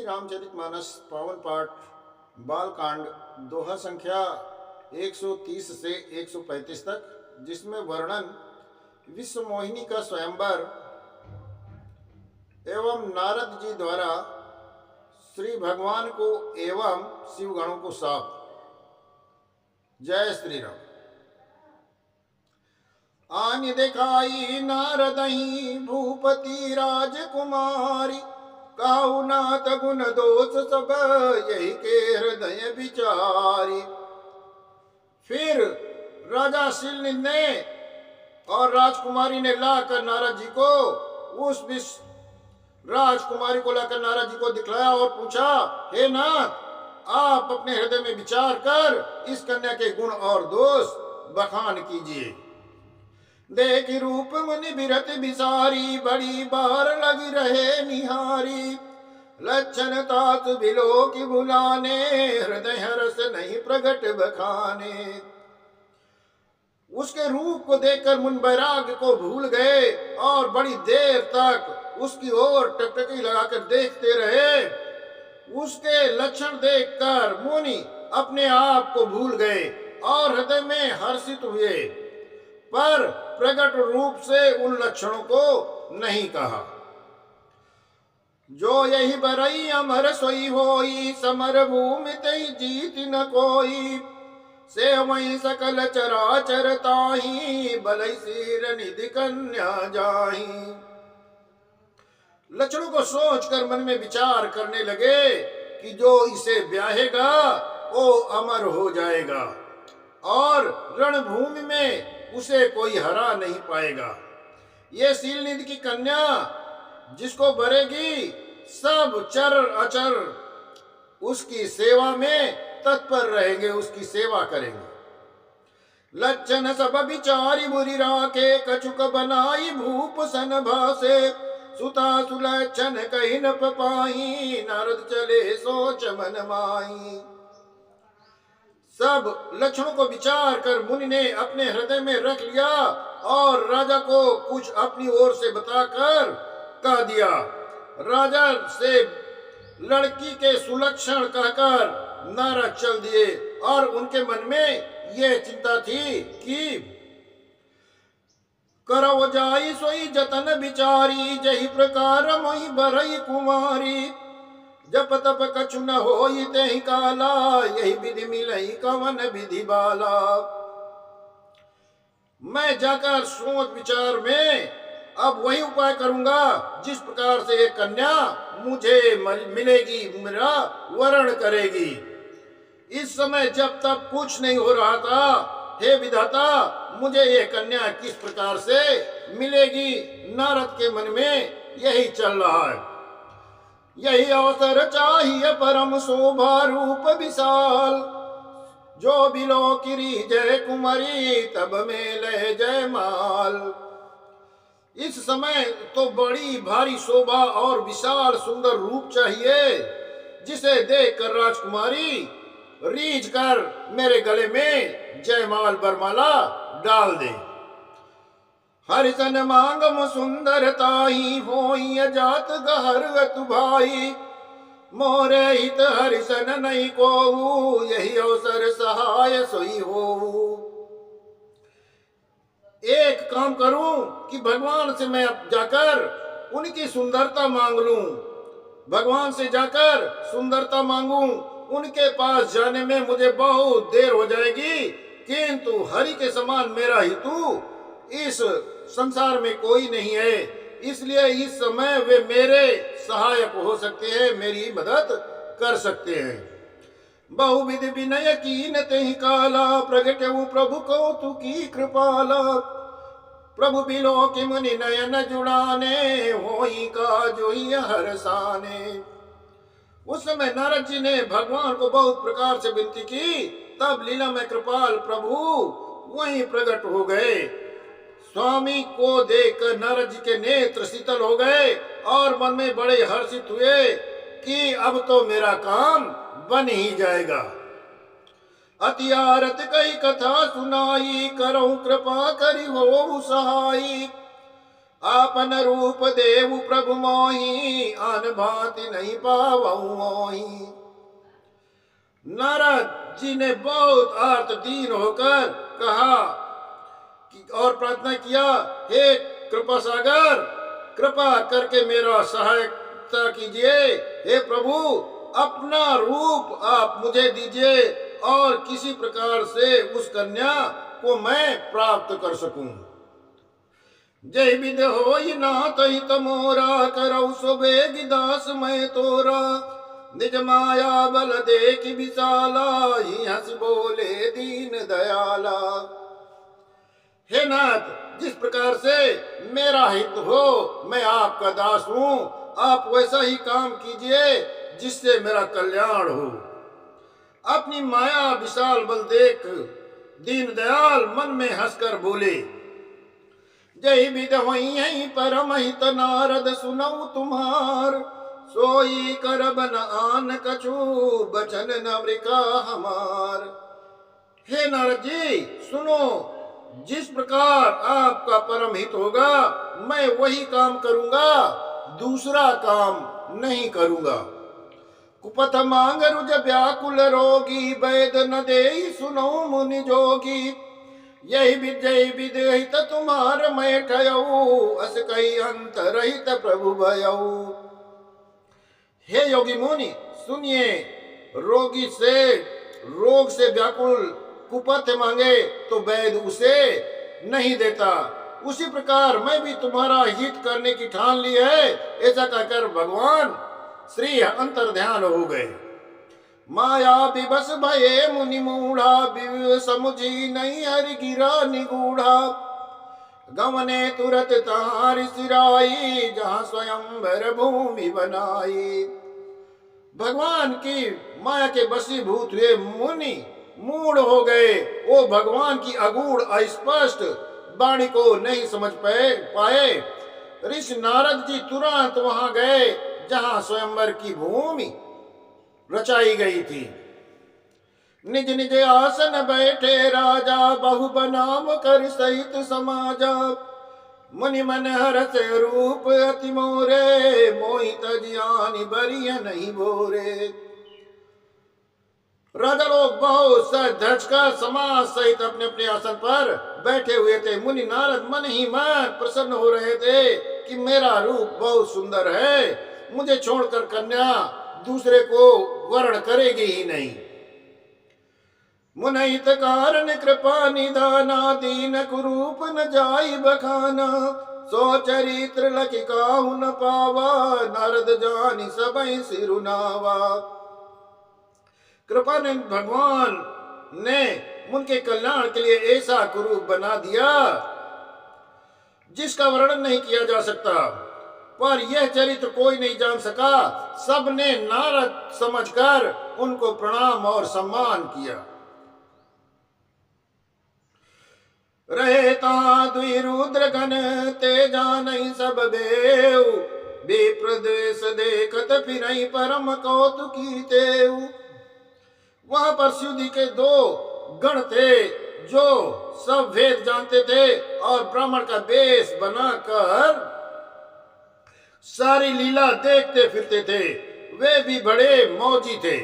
रामचरितमानस पावन पाठ बालकांड दोहा संख्या 130 से 135 तक, जिसमें वर्णन विश्व मोहिनी का स्वयंवर एवं नारद जी द्वारा श्री भगवान को एवं शिवगणों को शाप। जय श्री राम। आनि दिखाई नारदही भूपति राजकुमारी, काहु नाथ गुण दोष सब यही के हृदय विचारी। फिर राजा शिलनिंद ने और राजकुमारी ने लाकर नारद जी को राजकुमारी को लाकर नारद जी को दिखलाया और पूछा, हे नाथ, आप अपने हृदय में विचार कर इस कन्या के गुण और दोष बखान कीजिए। देख रूप मुनि बिरत बिसारी, बड़ी बार लगी रहे निहारी। लक्षण तात बिलो की बुलाने, हृदय हरस नहीं प्रगट बखाने। उसके रूप को देखकर मुनि बैराग्य को भूल गए और बड़ी देर तक उसकी ओर टकटकी लगाकर देखते रहे। उसके लक्षण देखकर मुनि अपने आप को भूल गए और हृदय में हर्षित हुए, पर प्रकट रूप से उन लक्षणों को नहीं कहा। जो यही बरई अमर सोई होई, समर भूमि तई जीत न कोई। से वही सकल चराचर ताही, बलई सिर निधि कन्या जाही। लक्षणों को सोचकर मन में विचार करने लगे कि जो इसे ब्याहेगा वो अमर हो जाएगा और रणभूमि में उसे कोई हरा नहीं पाएगा। ये शीलनिधि की कन्या जिसको भरेगी, सब चर अचर उसकी सेवा में तत्पर रहेंगे, उसकी सेवा करेंगे। लक्षण सब विचारी बुरी राखे, कछुक बनाई भूप सन भासे। सुता सुलक्षण कही न पाई, नारद चले सोच मन माई। सब लक्षणों को विचार कर मुनि ने अपने हृदय में रख लिया और राजा को कुछ अपनी ओर से बताकर कह दिया। राजा से लड़की के सुलक्षण कहकर नारद चल दिए और उनके मन में यह चिंता थी कि करव जाई सोई जतन विचारी, जही प्रकार मोहि बरई कुमारी। जप तप कछु न होई तेहि काला, यही विधि मिलई कवन विधि बाला। मैं जाकर सोच विचार में अब वही उपाय करूंगा जिस प्रकार से एक कन्या मुझे मिलेगी, मेरा वरण करेगी। इस समय जब तक कुछ नहीं हो रहा था, हे विधाता, मुझे ये कन्या किस प्रकार से मिलेगी, नारद के मन में यही चल रहा है। यही अवसर चाहिए परम शोभा रूप विशाल, जो बिलो किरी जय कुमारी, तब में ले जय माल। इस समय तो बड़ी भारी शोभा और विशाल सुंदर रूप चाहिए, जिसे देखकर राजकुमारी रीझ कर मेरे गले में जयमाल बरमाला डाल दे। हरिसन मांगम सुंदरताही, होई जात गहर भाई। मोरे हित हरिसन नहीं को, यही अवसर सहाय सोई हो। एक काम करूं कि भगवान से मैं अब जाकर उनकी सुंदरता मांग लूं, भगवान से जाकर सुंदरता मांगूं। उनके पास जाने में मुझे बहुत देर हो जाएगी, किंतु हरि के समान मेरा हितु इस संसार में कोई नहीं है, इसलिए इस समय वे मेरे सहायक हो सकते हैं, मेरी मदद कर सकते हैं। बहुविधि विनय कीन तेहि काला, प्रगटऊ प्रभु कौतुकी कृपाला। प्रभु बिलो कि मुनि नयन जुड़ाने, होई का जोई हरसाने। उस समय नारद जी ने भगवान को बहुत प्रकार से विनती की, तब लीला में कृपाल प्रभु वहीं प्रकट हो गए। स्वामी को देखकर नारद जी के नेत्र शीतल हो गए और मन में बड़े हर्षित हुए कि अब तो मेरा काम बन ही जाएगा। अति आरत कई कथा सुनाई, करहु कृपा करी हो सहाई। आपन रूप देव प्रभु मोही, आन भांति नहीं पावऊ मोही। नारद जी ने बहुत आर्त दीन होकर कहा कि और प्रार्थना किया, हे कृपा सागर, कृपा करके मेरा सहायता कीजिए। हे प्रभु, अपना रूप आप मुझे दीजिए और किसी प्रकार से उस कन्या को मैं प्राप्त कर सकूं। जय विद होई नाथ हित मोरा, करौ सो बेग दास मैं तोरा। निज माया बल देख विशाला, ही हंस बोले दीन दयाला। हे नाथ, जिस प्रकार से मेरा हित हो, मैं आपका दास हूं, आप वैसा ही काम कीजिए जिससे मेरा कल्याण हो। अपनी माया विशाल बल देख दीन दयाल मन में हंसकर बोले, जय विद होई परम हित नारद, सुनऊ तुम्हार। सोई कर बन आन कछु, बचन न मृका हमार। हे नारद जी, सुनो, जिस प्रकार आपका परम हित होगा मैं वही काम करूंगा, दूसरा काम नहीं करूंगा। कुपथ मांग रुज व्याकुल रोगी, वैद न देहि सुनो मुनि जोगी। यही विजय विदेहित तुम्हार मैं ठयऊ, अस कही अंत रहित प्रभु भयऊ। हे योगी मुनि सुनिए, रोगी से रोग से व्याकुल कुपथ मांगे तो वैद उसे नहीं देता, उसी प्रकार मैं भी तुम्हारा हित करने की ठान ली है। ऐसा कहकर भगवान श्री अंतर ध्यान हो गए। माया विवश भये मुनि मूढ़ा, विव समुझी नहीं हरि गिरा निगूढ़ा। गमने तुरत तार सिराई, जहाँ स्वयंवर भूमि बनाई। भगवान की माया के वशीभूत हुए मुनि मूढ़ हो गए। वो भगवान की अगूढ़ अस्पष्ट वाणी को नहीं समझ पाए। ऋषि नारद जी तुरंत वहां गए जहां स्वयंवर की भूमि रचाई गई थी। निज निज आसन बैठे राजा, बहु बनाम कर सहित समाजा। मुनि मन हरस रूप अति मोरे, मोहित जियानि बरिय नहीं बोरे। राजा लोग बहुत धज कर समाज सहित अपने अपने आसन पर बैठे हुए थे। मुनि नारद मन ही मन प्रसन्न हो रहे थे कि मेरा रूप बहुत सुंदर है, मुझे छोड़कर कन्या दूसरे को वर्ण करेगी ही नहीं। मुनहित कारण कृपा निधाना, दीन कुरूप न जाई बखाना। सो चरित्र लखि काहु न पावा, नारद जानि सबहि सिरुनावा। कृपा ने भगवान ने उनके कल्याण के लिए ऐसा कुरूप बना दिया जिसका वर्णन नहीं किया जा सकता, पर यह चरित्र कोई नहीं जान सका। सबने नारद समझकर उनको प्रणाम और सम्मान किया। रहे ता दुई रुद्र गण, ते जानई सब देव। विप्रदेश देखत फिरई, परम कौतुकी तेऊ। वहां पर शिव जी के दो गण थे जो सब वेद जानते थे और ब्राह्मण का वेश बनाकर सारी लीला देखते फिरते थे। वे भी बड़े मौजी थे।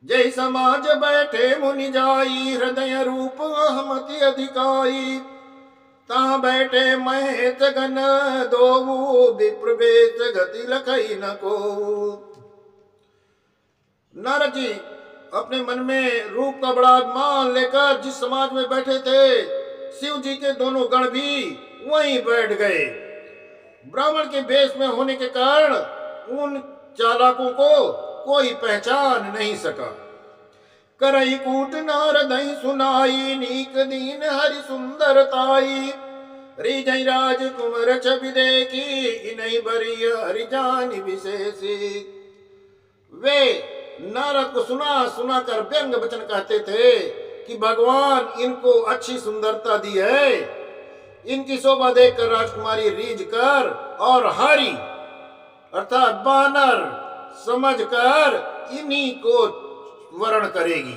जय समाज बैठे मुनि जाई, हृदय रूप अहमति अधिकाई। ता बैठे महेश गण दोऊ, विप्र वेश गति लखई न को। नारद जी अपने मन में रूप का बड़ा मान लेकर जिस समाज में बैठे थे, शिव जी के दोनों गण भी वहीं बैठ गए। ब्राह्मण के वेश में होने के कारण उन चालाकों को कोई पहचान नहीं सका। करई कूट नारद सुनाई, नीक दीन हरि सुंदरताई। रिजई राज कुंवर छवि देखी, इनहि बरिय हरि जानि विशेषी। वे नारद को सुना कर व्यंग वचन कहते थे कि भगवान इनको अच्छी सुंदरता दी है। इनकी शोभा देखकर राजकुमारी रीझ कर और हरि अर्थात बानर समझकर इन्हीं को वर्ण करेगी।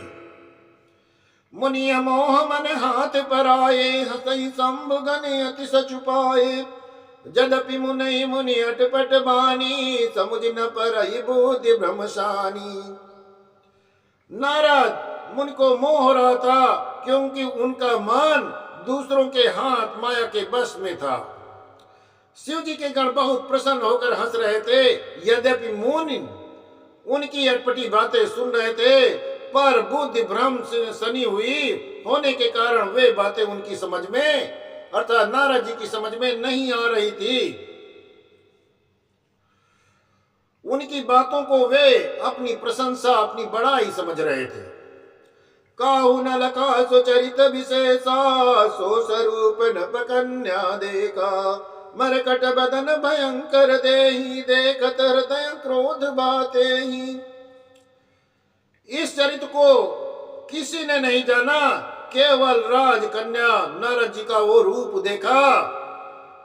मुनि मोह मन हाथ पर आए, हसई शंभु गण अति सचु पाए। जदपि मुनि मुनि अटपट बानी, समुझ न परई बुद्धि भ्रमशानी। नारद मुनि को मोह हो रहा था, क्योंकि उनका मन दूसरों के हाथ माया के बस में था। शिव जी के गण बहुत प्रसन्न होकर हंस रहे थे। यद्यपि मुनि उनकी अटपटी बातें सुन रहे थे, पर बुद्धि भ्रम से सनी हुई होने के कारण वे बातें उनकी समझ में, अर्थात नारद जी की समझ में नहीं आ रही थी। उनकी बातों को वे अपनी प्रशंसा, अपनी बड़ाई समझ रहे थे। काहू न लखा सो चरित विशेषा, सो स्वरूप नभ कन्या देखा। मरकट बदन भयंकर देहि, देखत हृदय क्रोध बाते ही। इस चरित्र को किसी ने नहीं जाना, केवल राजकन्या नारद जी का वो रूप देखा।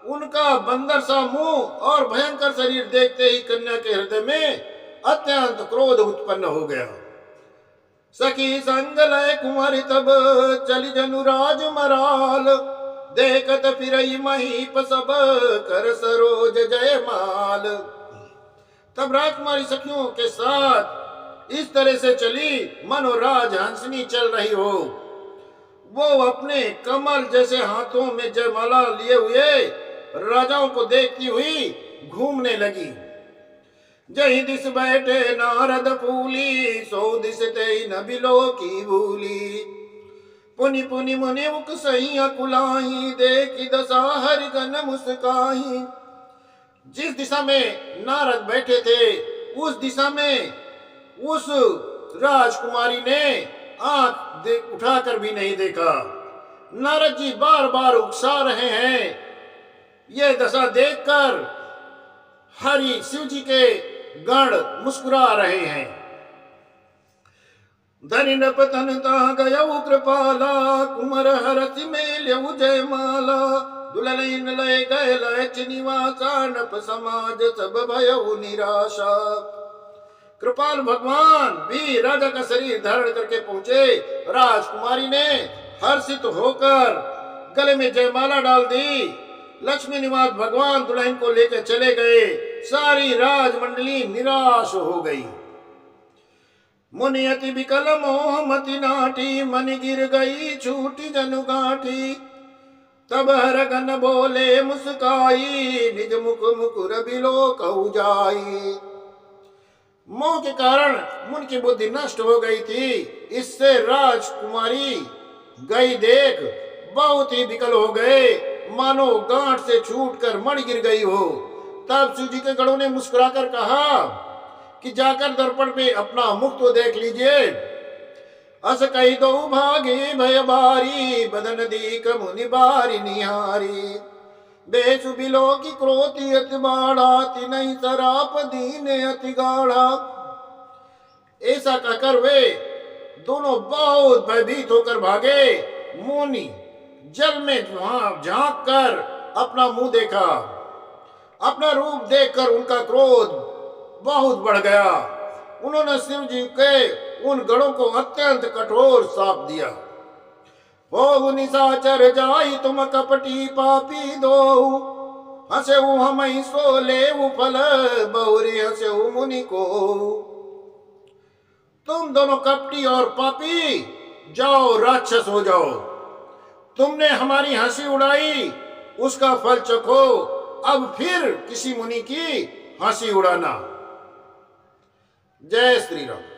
उनका बंदर सा मुंह और भयंकर शरीर देखते ही कन्या के हृदय में अत्यंत क्रोध उत्पन्न हो गया। सखी संग लय कुंवर तब, चली जनुराज मराल। देखत फिरई महीप सब, कर सरोज जय माल। तब राजकुमारी सखियों के साथ इस तरह से चली, मनो राज हंसनी चल रही हो। वो अपने कमल जैसे हाथों में जयमाला लिए हुए राजाओं को देखती हुई घूमने लगी। जही दिस बैठे नारद फूली, सो दिस ते न बिलो की भूली। पुनि पुनि मुनि मुख सही अकुलाही, देखी दशा हरि गण मुस्काही। जिस दिशा में नारद बैठे थे, उस दिशा में उस राजकुमारी ने आंख उठाकर भी नहीं देखा। नारद जी बार बार उकसा रहे हैं। यह दशा देखकर हरि शिव जी के गण मुस्कुरा रहे हैं। धनि नप तन ता गयउ कृपाला, कुमर हरति मेल्यउ जयमाला। दुलैन लय गय लय निवासा, नप समाज सब भयउ निराशा। कृपाल भगवान भी राजा का शरीर धारण करके पहुंचे। राजकुमारी ने हर्षित होकर गले में जयमाला डाल दी। लक्ष्मी निवास भगवान दुल्हन को लेकर चले गए। सारी राजमंडली निराश हो गई। मुनि अति विकल मोह मति नाटी, मन गिर गई छूटी जनु गांठी। तब हर गन बोले मुस्काई, निज मुख मुकुर बिलो कहु जाई। मोह के कारण मुनि की बुद्धि नष्ट हो गई थी। इससे राजकुमारी गई देख बहुत ही विकल हो गए, मानो गांठ से छूटकर मर गिर गई हो। तब शिव जी के गणों ने मुस्कुराकर कहा कि जाकर दर्पण पे अपना मुख तो देख लीजिए। अस कही दो भागे भय बारी, बदन दीक मुनि बारी निहारी। बेसु बिलो की क्रोति अति बाड़ा, तिनहि सराप दीन अति गाढ़ा। ऐसा कहकर वे दोनों बहुत भयभीत होकर भागे। मुनि जल में झांक कर अपना मुंह देखा। अपना रूप देखकर उनका क्रोध बहुत बढ़ गया। उन्होंने शिव जी के उन गणों को अत्यंत कठोर शाप दिया। हो निशाचर जाई तुम कपटी पापी दो, हंसेऊ हम सो लेऊ फल, बहुरी हंसेऊ मुनि को। तुम दोनों कपटी और पापी जाओ, राक्षस हो जाओ। तुमने हमारी हंसी उड़ाई, उसका फल चखो। अब फिर किसी मुनि की हंसी उड़ाना। जय श्री राम।